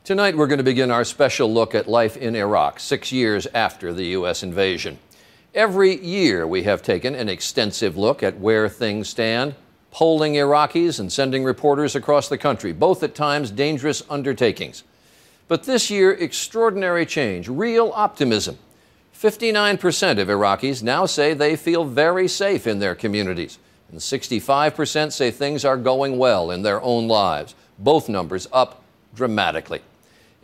Tonight, we're going to begin our special look at life in Iraq, 6 years after the U.S. invasion. Every year, we have taken an extensive look at where things stand, polling Iraqis and sending reporters across the country, both at times dangerous undertakings. But this year, extraordinary change, real optimism. 59% of Iraqis now say they feel very safe in their communities, and 65% say things are going well in their own lives, both numbers up dramatically.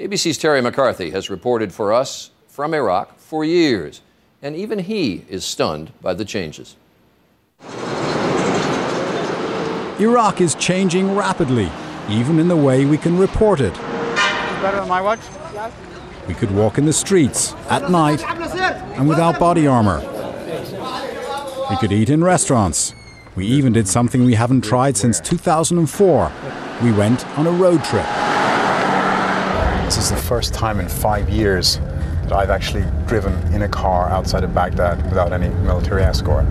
ABC's Terry McCarthy has reported for us from Iraq for years, and even he is stunned by the changes. Iraq is changing rapidly, even in the way we can report it. Better than my watch? We could walk in the streets at night and without body armor. We could eat in restaurants. We even did something we haven't tried since 2004. We went on a road trip. This is the first time in 5 years that I've actually driven in a car outside of Baghdad without any military escort.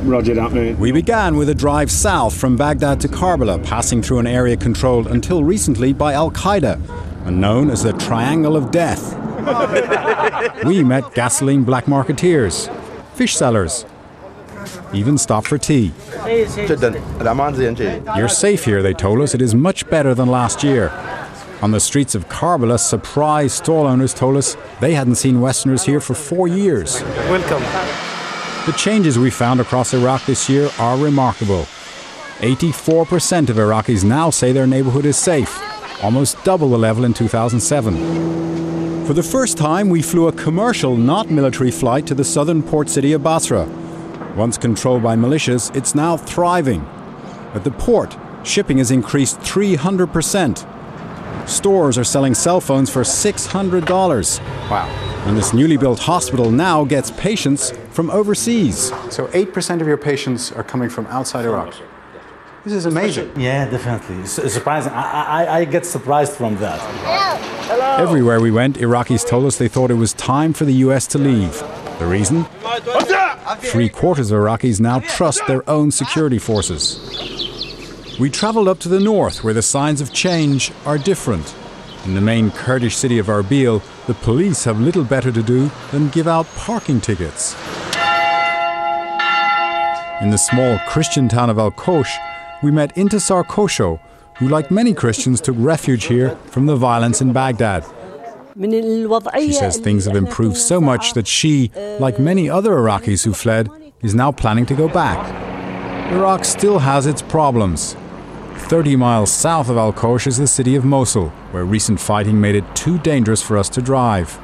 Roger that, man. We began with a drive south from Baghdad to Karbala, passing through an area controlled until recently by Al-Qaeda and known as the Triangle of Death. We met gasoline black marketeers, fish sellers, even stopped for tea. You're safe here, they told us. It is much better than last year. On the streets of Karbala, surprised stall owners told us they hadn't seen Westerners here for 4 years. Welcome. The changes we found across Iraq this year are remarkable. 84% of Iraqis now say their neighborhood is safe, almost double the level in 2007. For the first time, we flew a commercial, not military flight to the southern port city of Basra. Once controlled by militias, it's now thriving. At the port, shipping has increased 300%. Stores are selling cell phones for $600. Wow. And this newly built hospital now gets patients from overseas. So 8% of your patients are coming from outside Iraq. This is amazing. Yeah, definitely. It's surprising. I get surprised from that. Hello. Everywhere we went, Iraqis told us they thought it was time for the US to leave. The reason? 3/4 of Iraqis now trust their own security forces. We traveled up to the north, where the signs of change are different. In the main Kurdish city of Erbil, the police have little better to do than give out parking tickets. In the small Christian town of Al-Kosh, we met Intisar Kosho, who, like many Christians, took refuge here from the violence in Baghdad. She says things have improved so much that she, like many other Iraqis who fled, is now planning to go back. Iraq still has its problems. 30 miles south of Al-Kosh is the city of Mosul, where recent fighting made it too dangerous for us to drive.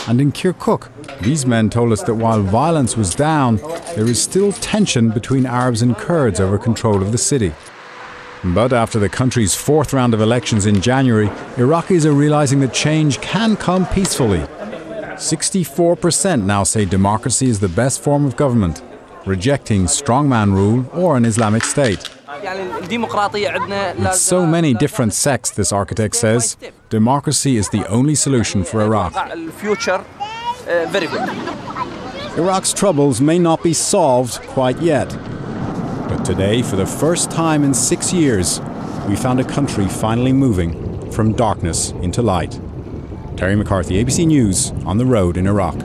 And in Kirkuk, these men told us that while violence was down, there is still tension between Arabs and Kurds over control of the city. But after the country's 4th round of elections in January, Iraqis are realizing that change can come peacefully. 64% now say democracy is the best form of government, rejecting strongman rule or an Islamic state. With so many different sects, this architect says, democracy is the only solution for Iraq. Iraq's troubles may not be solved quite yet. But today, for the first time in 6 years, we found a country finally moving from darkness into light. Terry McCarthy, ABC News, on the road in Iraq.